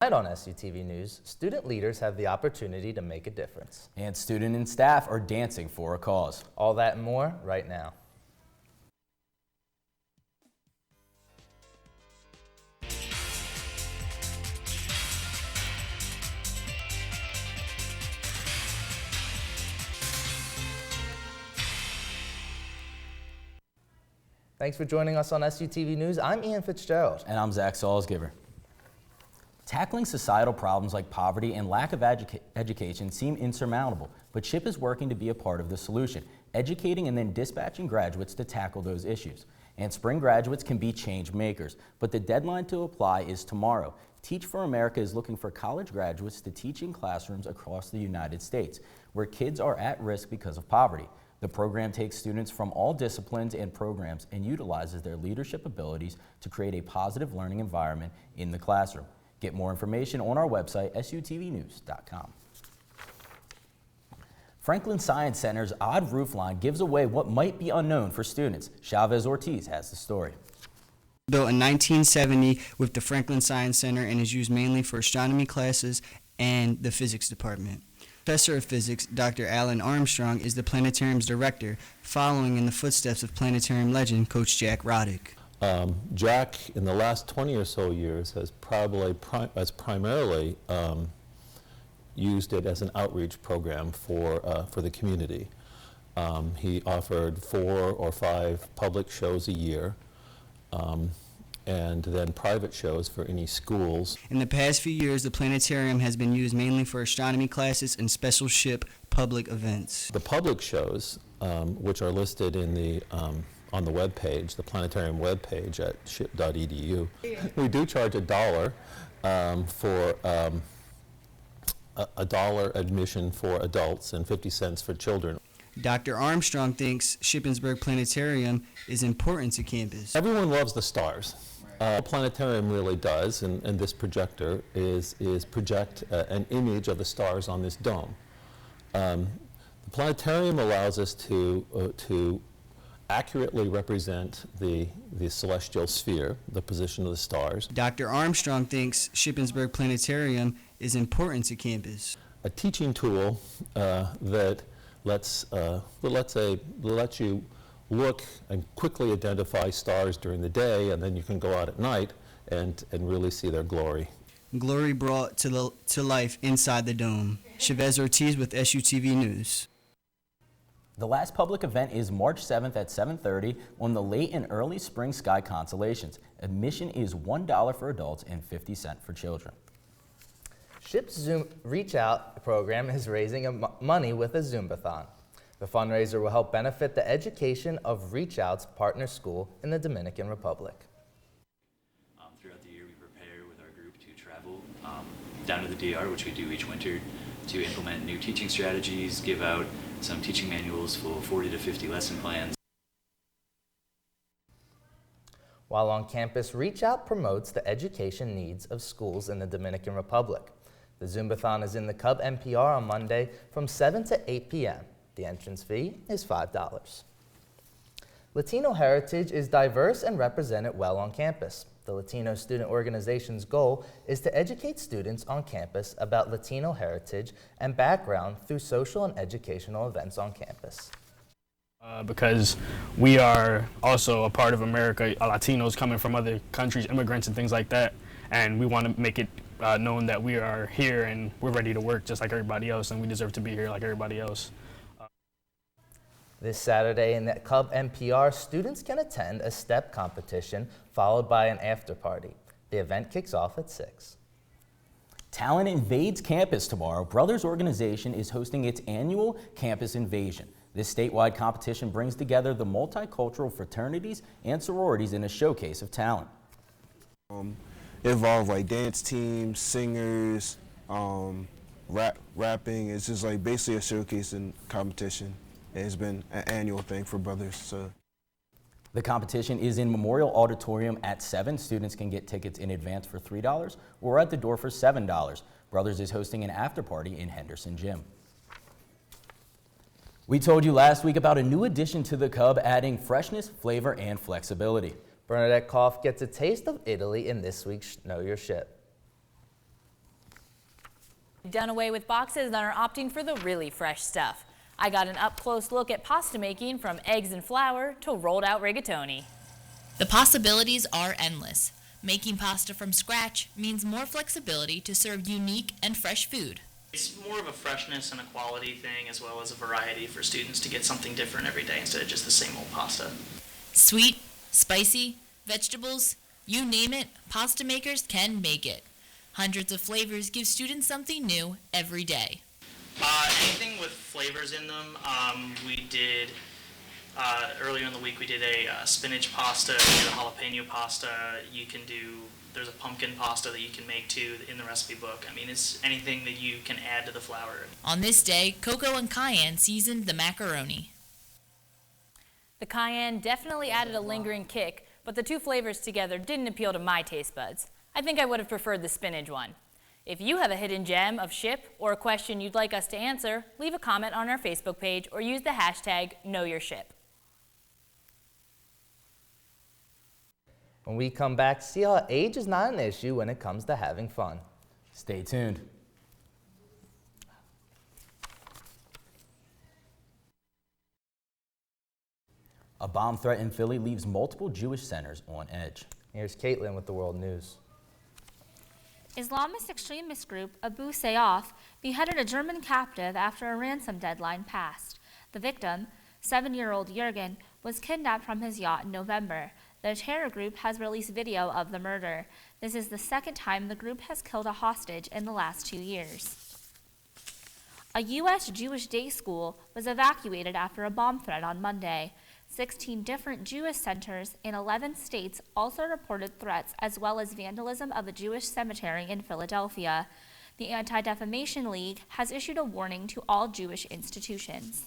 Tonight on SUTV News, student leaders have the opportunity to make a difference. And student and staff are dancing for a cause. All that and more right now. Thanks for joining us on SUTV News. I'm Ian Fitzgerald. And I'm Zach Salzgiver. Tackling societal problems like poverty and lack of education seem insurmountable, but SHIP is working to be a part of the solution, educating and then dispatching graduates to tackle those issues. And spring graduates can be change makers, but the deadline to apply is tomorrow. Teach for America is looking for college graduates to teach in classrooms across the United States, where kids are at risk because of poverty. The program takes students from all disciplines and programs and utilizes their leadership abilities to create a positive learning environment in the classroom. Get more information on our website, sutvnews.com. Franklin Science Center's odd roofline gives away what might be unknown for students. Chavez Ortiz has the story. Built in 1970 with the Franklin Science Center and is used mainly for astronomy classes and the physics department. Professor of Physics, Dr. Alan Armstrong, is the planetarium's director, following in the footsteps of planetarium legend Coach Jack Roddick. Jack, in the last 20 or so years, has primarily used it as an outreach program for the community. He offered 4 or 5 public shows a year, and then private shows for any schools. In the past few years, the planetarium has been used mainly for astronomy classes and special ship public events. The public shows, which are listed in the on the web page, the planetarium web page at ship.edu, we do charge $1 for $1 admission for adults and 50 cents for children. Dr. Armstrong thinks Shippensburg Planetarium is important to campus. Everyone loves the stars. The planetarium really does, and this projector is project an image of the stars on this dome. The planetarium allows us to accurately represent the celestial sphere, the position of the stars. Dr. Armstrong thinks Shippensburg Planetarium is important to campus. A teaching tool that lets you look and quickly identify stars during the day, and then you can go out at night and really see their glory. Glory brought to life inside the dome. Chavez Ortiz with SUTV News. The last public event is March 7th at 7:30 on the late and early spring sky constellations. Admission is $1 for adults and 50 cents for children. SHIP's Zoom Reach Out program is raising money with a Zumbathon. The fundraiser will help benefit the education of Reach Out's partner school in the Dominican Republic. Throughout the year, we prepare with our group to travel down to the DR, which we do each winter, to implement new teaching strategies, give out some teaching manuals full of 40 to 50 lesson plans. While on campus, Reach Out promotes the education needs of schools in the Dominican Republic. The Zumbathon is in the Cub NPR on Monday from 7 to 8 p.m. The entrance fee is $5. Latino heritage is diverse and represented well on campus. The Latino Student Organization's goal is to educate students on campus about Latino heritage and background through social and educational events on campus. Because we are also a part of America, Latinos coming from other countries, immigrants and things like that, and we want to make it known that we are here and we're ready to work just like everybody else, and we deserve to be here like everybody else. This Saturday in the Cub NPR, students can attend a step competition followed by an after party. The event kicks off at 6. Talent invades campus tomorrow. Brothers Organization is hosting its annual campus invasion. This statewide competition brings together the multicultural fraternities and sororities in a showcase of talent. It involves like dance teams, singers, rapping. It's just like basically a showcase and competition. It's been an annual thing for Brothers. So. The competition is in Memorial Auditorium at 7. Students can get tickets in advance for $3 or at the door for $7. Brothers is hosting an after party in Henderson Gym. We told you last week about a new addition to the Cub, adding freshness, flavor, and flexibility. Bernadette Koff gets a taste of Italy in this week's Know Your Ship. Done away with boxes and are opting for the really fresh stuff. I got an up-close look at pasta making, from eggs and flour to rolled out rigatoni. The possibilities are endless. Making pasta from scratch means more flexibility to serve unique and fresh food. It's more of a freshness and a quality thing, as well as a variety for students to get something different every day instead of just the same old pasta. Sweet, spicy, vegetables, you name it, pasta makers can make it. Hundreds of flavors give students something new every day. Anything with flavors in them. We did, earlier in the week, we did a spinach pasta, we did a jalapeno pasta. There's a pumpkin pasta that you can make too in the recipe book. I mean, it's anything that you can add to the flour. On this day, Coco and Cayenne seasoned the macaroni. The cayenne definitely added a lingering kick, but the two flavors together didn't appeal to my taste buds. I think I would have preferred the spinach one. If you have a hidden gem of ship or a question you'd like us to answer, leave a comment on our Facebook page or use the hashtag #KnowYourShip. When we come back, see how age is not an issue when it comes to having fun. Stay tuned. A bomb threat in Philly leaves multiple Jewish centers on edge. Here's Caitlin with the World News. Islamist extremist group Abu Sayyaf beheaded a German captive after a ransom deadline passed. The victim, 7-year-old Jurgen, was kidnapped from his yacht in November. The terror group has released video of the murder. This is the second time the group has killed a hostage in the last 2 years. A U.S. Jewish day school was evacuated after a bomb threat on Monday. 16 different Jewish centers in 11 states also reported threats, as well as vandalism of a Jewish cemetery in Philadelphia. The Anti-Defamation League has issued a warning to all Jewish institutions.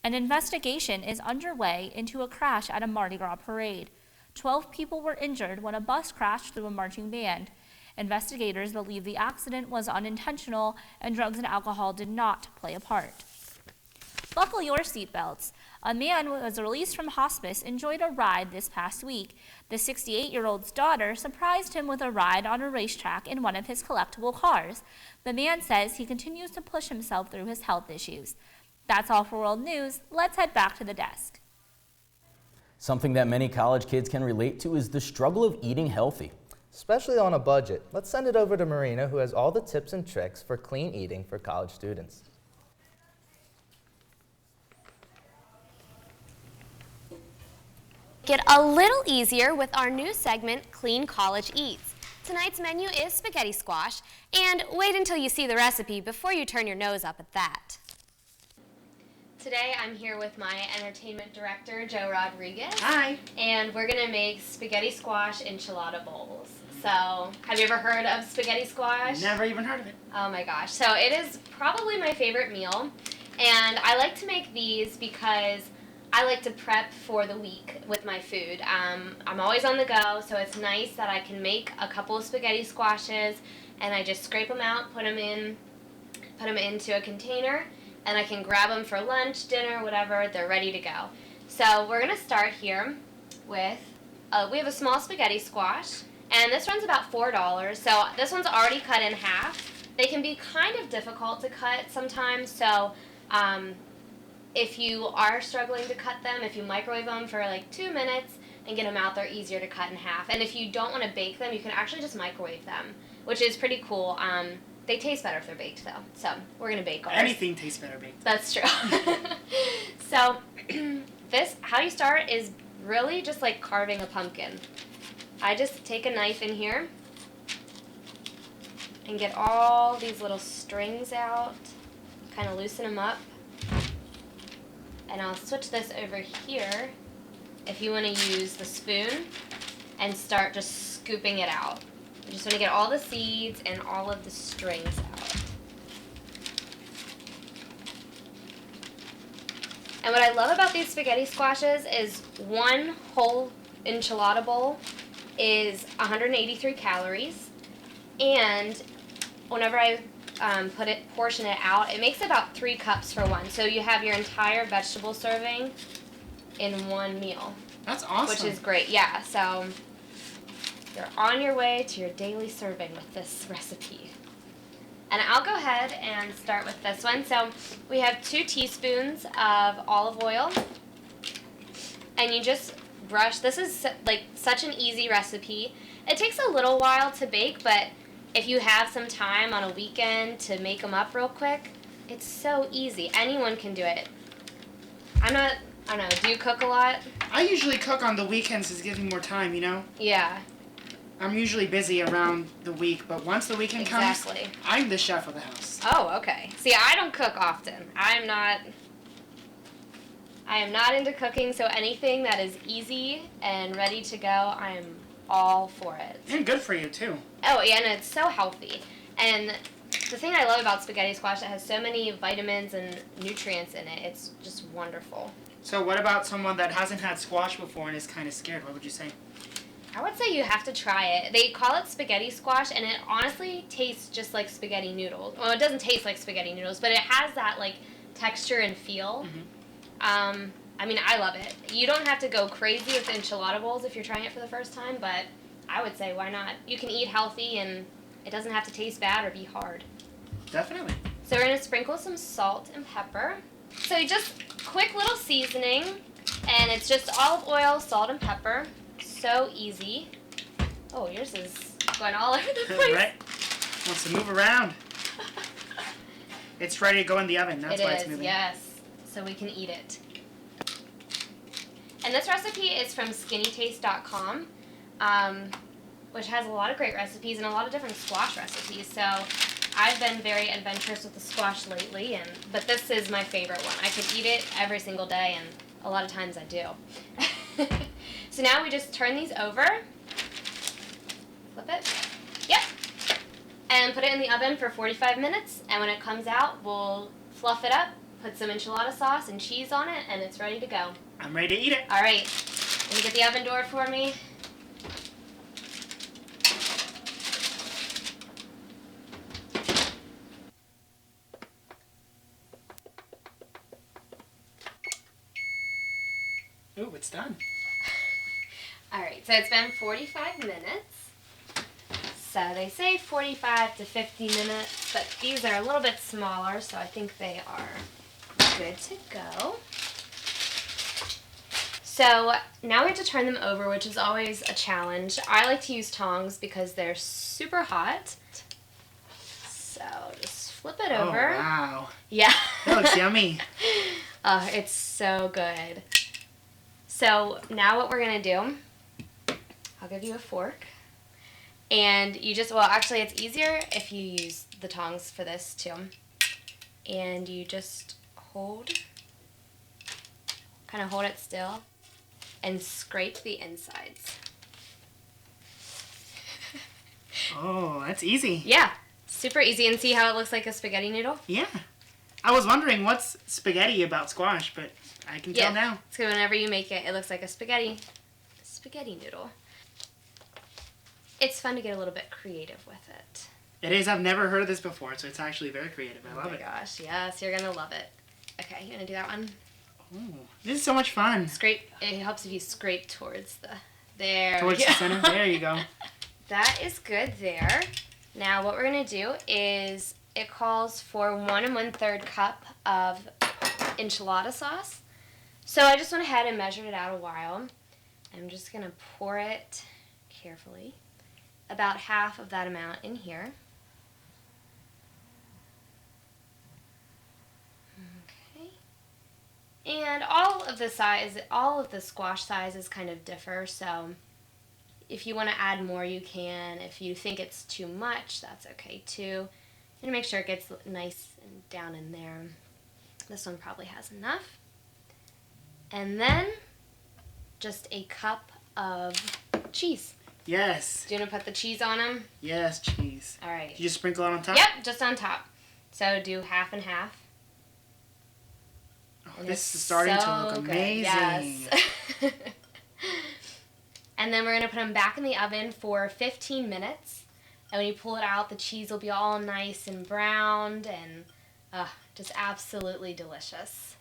An investigation is underway into a crash at a Mardi Gras parade. 12 people were injured when a bus crashed through a marching band. Investigators believe the accident was unintentional and drugs and alcohol did not play a part. Buckle your seatbelts. A man who was released from hospice enjoyed a ride this past week. The 68-year-old's daughter surprised him with a ride on a racetrack in one of his collectible cars. The man says he continues to push himself through his health issues. That's all for World News. Let's head back to the desk. Something that many college kids can relate to is the struggle of eating healthy. Especially on a budget. Let's send it over to Marina, who has all the tips and tricks for clean eating for college students. Get a little easier with our new segment, Clean College Eats. Tonight's menu is spaghetti squash, and wait until you see the recipe before you turn your nose up at that. Today I'm here with my entertainment director, Joe Rodriguez. Hi. And we're gonna make spaghetti squash enchilada bowls. So, have you ever heard of spaghetti squash? Never even heard of it. Oh my gosh. So it is probably my favorite meal, and I like to make these because I like to prep for the week with my food. I'm always on the go, so it's nice that I can make a couple of spaghetti squashes, and I just scrape them out, put them into a container, and I can grab them for lunch, dinner, whatever. They're ready to go. So we're gonna start here with, we have a small spaghetti squash, and this one's about $4. So this one's already cut in half. They can be kind of difficult to cut sometimes, so if you are struggling to cut them, if you microwave them for like 2 minutes and get them out, they're easier to cut in half. And if you don't want to bake them, you can actually just microwave them, which is pretty cool. They taste better if they're baked though, so we're going to bake ours. Anything tastes better baked. That's true. So how you start is really just like carving a pumpkin. I just take a knife in here and get all these little strings out, kind of loosen them up. And I'll switch this over here if you want to use the spoon and start just scooping it out. You just want to get all the seeds and all of the strings out. And what I love about these spaghetti squashes is one whole enchilada bowl is 183 calories, and whenever I portion it out, it makes about 3 cups for one. So you have your entire vegetable serving in one meal. That's awesome. Which is great, yeah. So you're on your way to your daily serving with this recipe. And I'll go ahead and start with this one. So we have 2 teaspoons of olive oil. And you just brush. This is like such an easy recipe. It takes a little while to bake, but if you have some time on a weekend to make them up real quick, it's so easy. Anyone can do it. I don't know, do you cook a lot? I usually cook on the weekends to give me more time, you know? Yeah. I'm usually busy around the week, but once the weekend comes, I'm the chef of the house. Oh, okay. See, I don't cook often. I am not into cooking, so anything that is easy and ready to go, I am all for it. And good for you, too. Oh, yeah, and it's so healthy. And the thing I love about spaghetti squash, it has so many vitamins and nutrients in it. It's just wonderful. So what about someone that hasn't had squash before and is kind of scared? What would you say? I would say you have to try it. They call it spaghetti squash, and it honestly tastes just like spaghetti noodles. Well, it doesn't taste like spaghetti noodles, but it has that, like, texture and feel. Mm-hmm. I mean, I love it. You don't have to go crazy with enchilada bowls if you're trying it for the first time, but I would say why not? You can eat healthy, and it doesn't have to taste bad or be hard. Definitely. So we're going to sprinkle some salt and pepper. So you just quick little seasoning, and it's just olive oil, salt, and pepper. So easy. Oh, yours is going all over the place. Right. Wants to move around. It's ready to go in the oven. That's why it's moving. Yes. So we can eat it. And this recipe is from skinnytaste.com, which has a lot of great recipes and a lot of different squash recipes. So I've been very adventurous with the squash lately, but this is my favorite one. I could eat it every single day, and a lot of times I do. So now we just turn these over, flip it, yep, and put it in the oven for 45 minutes, and when it comes out, we'll fluff it up, put some enchilada sauce and cheese on it, and it's ready to go. I'm ready to eat it. All right, can you get the oven door for me? Ooh, it's done. All right, so it's been 45 minutes. So they say 45 to 50 minutes, but these are a little bit smaller, so I think they are good to go. So now we have to turn them over, which is always a challenge. I like to use tongs because they're super hot. So just flip it over. Oh, wow. Yeah. That looks yummy. Oh, it's so good. So now what we're going to do, I'll give you a fork. And you just, well, actually it's easier if you use the tongs for this too. And you just kind of hold it still and scrape the insides. Oh, that's easy. Yeah, super easy. And see how it looks like a spaghetti noodle? Yeah. I was wondering what's spaghetti about squash, but I can tell now. So whenever you make it, it looks like a spaghetti noodle. It's fun to get a little bit creative with it. It is. I've never heard of this before, so it's actually very creative. I love it. Oh my gosh, yes, you're gonna love it. Okay, you gonna do that one? Ooh, this is so much fun. Scrape. It helps if you scrape towards the Towards the center. There you go. That is good there. Now what we're gonna do is it calls for 1 1/3 cup of enchilada sauce. So I just went ahead and measured it out a while. I'm just gonna pour it carefully, about half of that amount in here. Okay. And all of the squash sizes kind of differ, so if you want to add more, you can. If you think it's too much, that's okay too. And make sure it gets nice and down in there. This one probably has enough. And then just a cup of cheese. Yes. Do you want to put the cheese on them? Yes, cheese. All right. Did you just sprinkle it on top? Yep, just on top. So do half and half. Oh, And this it's is starting to so look good. amazing. Yes. And then we're going to put them back in the oven for 15 minutes. And when you pull it out, the cheese will be all nice and browned and just absolutely delicious.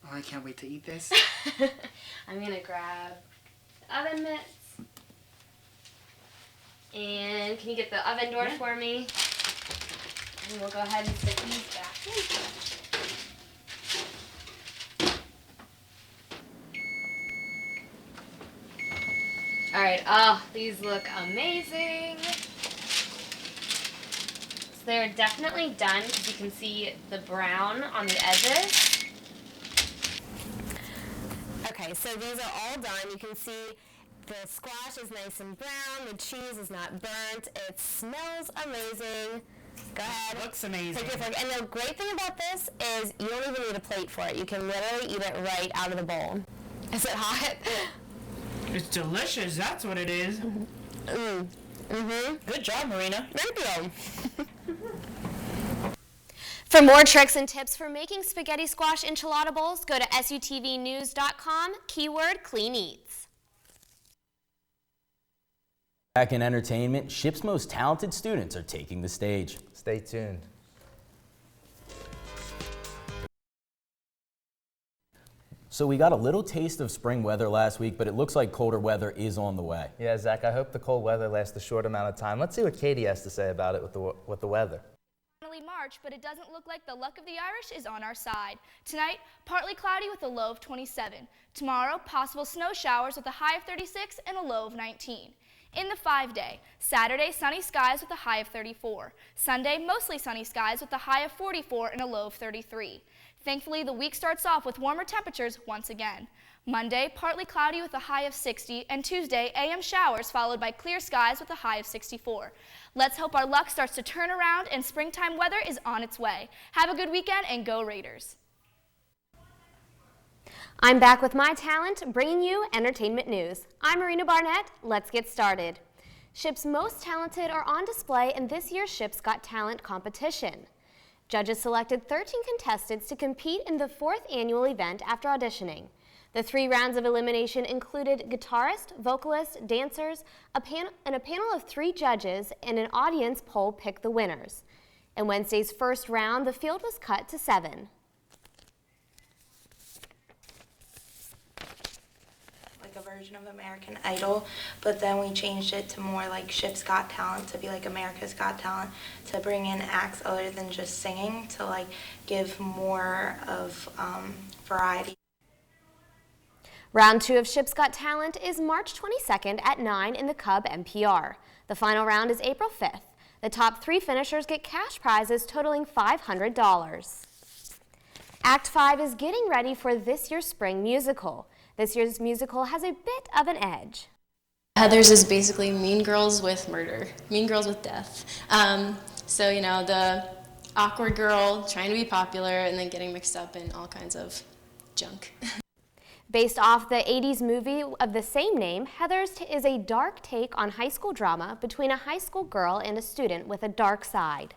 Oh, I can't wait to eat this. I'm going to grab the oven mitts. And can you get the oven door for me? And we'll go ahead and stick these back in. All right, oh, these look amazing. So they're definitely done because you can see the brown on the edges. Okay, so these are all done. You can see the squash is nice and brown, the cheese is not burnt, it smells amazing. Go ahead. Looks amazing. Take your fork. And the great thing about this is you don't even need a plate for it. You can literally eat it right out of the bowl. Is it hot? It's delicious, that's what it is. Good job, Marina. Thank you. For more tricks and tips for making spaghetti squash enchilada bowls, go to sutvnews.com, keyword clean eats. Back in entertainment, SHIP's most talented students are taking the stage. Stay tuned. So we got a little taste of spring weather last week, but it looks like colder weather is on the way. Yeah, Zach, I hope the cold weather lasts a short amount of time. Let's see what Katie has to say about it with the weather. Finally March, but it doesn't look like the luck of the Irish is on our side. Tonight, partly cloudy with a low of 27. Tomorrow, possible snow showers with a high of 36 and a low of 19. In the 5-day, Saturday, sunny skies with a high of 34. Sunday, mostly sunny skies with a high of 44 and a low of 33. Thankfully, the week starts off with warmer temperatures once again. Monday, partly cloudy with a high of 60, and Tuesday, AM showers followed by clear skies with a high of 64. Let's hope our luck starts to turn around and springtime weather is on its way. Have a good weekend and go Raiders. I'm back with my talent, bringing you entertainment news. I'm Marina Barnett. Let's get started. SHIP's most talented are on display in this year's SHIP's Got Talent competition. Judges selected 13 contestants to compete in the 4th annual event after auditioning. The 3 rounds of elimination included guitarist, vocalist, dancers, a panel of 3 judges, and an audience poll picked the winners. In Wednesday's first round, the field was cut to 7. Like a version of American Idol, but then we changed it to more like SHIP's Got Talent, to be like America's Got Talent, to bring in acts other than just singing, to like give more of variety. Round 2 of SHIP's Got Talent is March 22nd at 9 in the Cub NPR. The final round is April 5th. The top 3 finishers get cash prizes totaling $500. Act 5 is getting ready for this year's spring musical. This year's musical has a bit of an edge. Heathers is basically Mean Girls with murder, Mean Girls with death. So, you know, the awkward girl trying to be popular and then getting mixed up in all kinds of junk. Based off the 80s movie of the same name, Heathers is a dark take on high school drama between a high school girl and a student with a dark side.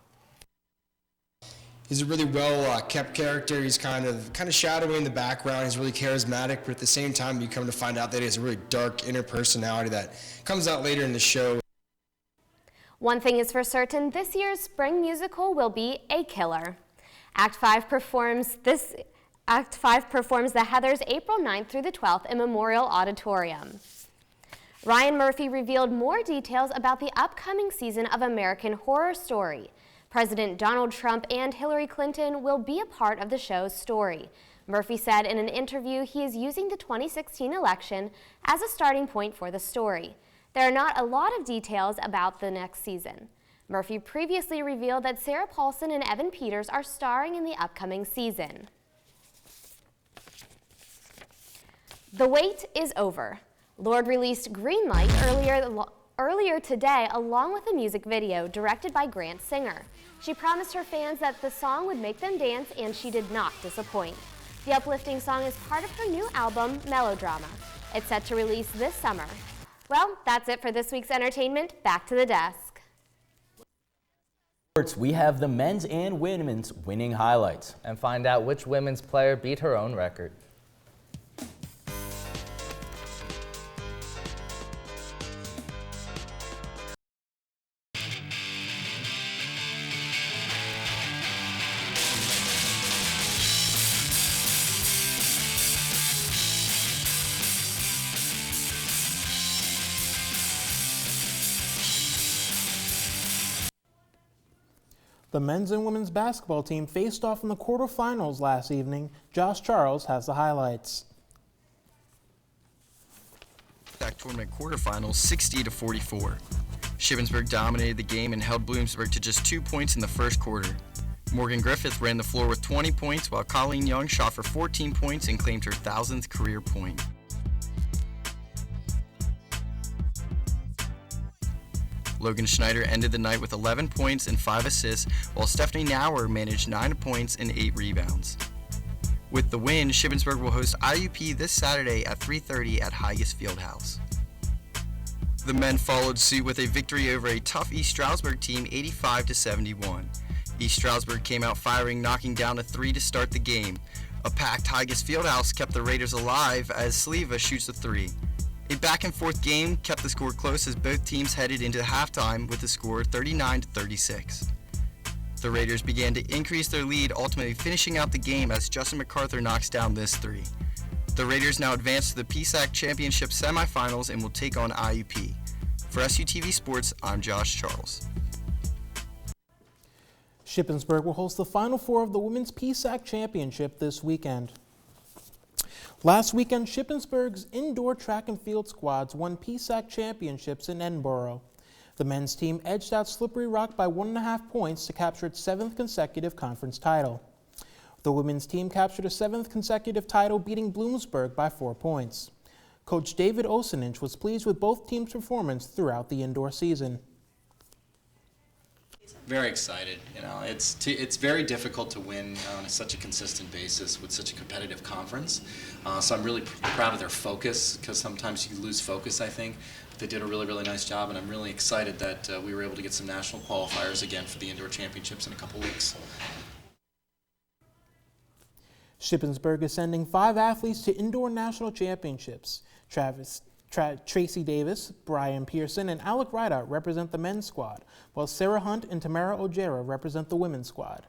He's a really well-kept character. He's kind of shadowy in the background. He's really charismatic, but at the same time, you come to find out that he has a really dark inner personality that comes out later in the show. One thing is for certain, this year's spring musical will be a killer. Act 5 performs the Heathers April 9th through the 12th in Memorial Auditorium. Ryan Murphy revealed more details about the upcoming season of American Horror Story. President Donald Trump and Hillary Clinton will be a part of the show's story. Murphy said in an interview he is using the 2016 election as a starting point for the story. There are not a lot of details about the next season. Murphy previously revealed that Sarah Paulson and Evan Peters are starring in the upcoming season. The wait is over. Lorde released Green Light earlier today along with a music video directed by Grant Singer. She promised her fans that the song would make them dance, and she did not disappoint. The uplifting song is part of her new album, Melodrama. It's set to release this summer. Well, that's it for this week's entertainment. Back to the desk. We have the men's and women's winning highlights. And find out which women's player beat her own record. The men's and women's basketball team faced off in the quarterfinals last evening. Josh Charles has the highlights. Tournament quarterfinals 60-44. Shippensburg dominated the game and held Bloomsburg to just 2 points in the first quarter. Morgan Griffith ran the floor with 20 points, while Colleen Young shot for 14 points and claimed her 1,000th career point. Logan Schneider ended the night with 11 points and 5 assists, while Stephanie Nauer managed 9 points and 8 rebounds. With the win, Shippensburg will host IUP this Saturday at 3:30 at Higas Fieldhouse. The men followed suit with a victory over a tough East Stroudsburg team 85-71. East Stroudsburg came out firing, knocking down a 3 to start the game. A packed Higas Fieldhouse kept the Raiders alive as Sleva shoots a 3. A back-and-forth game kept the score close as both teams headed into halftime with the score 39-36. The Raiders began to increase their lead, ultimately finishing out the game as Justin MacArthur knocks down this 3. The Raiders now advance to the PSAC Championship semifinals and will take on IUP. For SUTV Sports, I'm Josh Charles. Shippensburg will host the Final Four of the Women's PSAC Championship this weekend. Last weekend, Shippensburg's indoor track and field squads won PSAC championships in Edinboro. The men's team edged out Slippery Rock by 1.5 points to capture its 7th consecutive conference title. The women's team captured a 7th consecutive title, beating Bloomsburg by 4 points. Coach David Osenich was pleased with both teams' performance throughout the indoor season. Very excited. You know, it's very difficult to win on such a consistent basis with such a competitive conference. So I'm really proud of their focus, because sometimes you lose focus, I think. They did a really, really nice job, and I'm really excited that we were able to get some national qualifiers again for the indoor championships in a couple weeks. Shippensburg is sending 5 athletes to indoor national championships. Tracy Davis, Brian Pearson, and Alec Rideout represent the men's squad, while Sarah Hunt and Tamara Ojera represent the women's squad.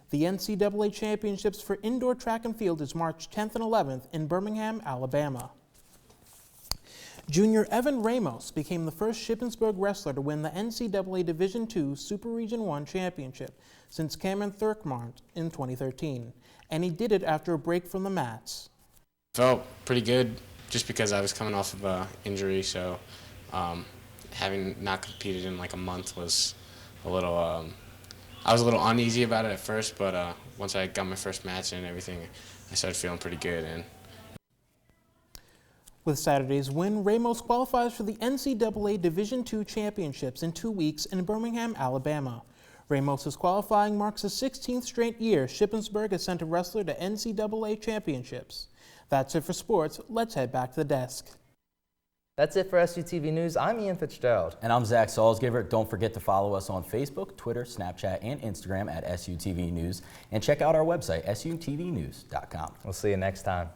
The NCAA championships for indoor track and field is March 10th and 11th in Birmingham, Alabama. Junior Evan Ramos became the first Shippensburg wrestler to win the NCAA Division II Super Region 1 championship since Cameron Thurkmont in 2013, and he did it after a break from the mats. Felt pretty good just because I was coming off of an injury, so having not competed in like a month was a little, I was a little uneasy about it at first, but once I got my first match and everything, I started feeling pretty good. And with Saturday's win, Ramos qualifies for the NCAA Division II championships in 2 weeks in Birmingham, Alabama. Ramos's qualifying marks the 16th straight year Shippensburg has sent a wrestler to NCAA championships. That's it for sports. Let's head back to the desk. That's it for SUTV News. I'm Ian Fitzgerald. And I'm Zach Salzgiver. Don't forget to follow us on Facebook, Twitter, Snapchat, and Instagram at SUTV News. And check out our website, sutvnews.com. We'll see you next time.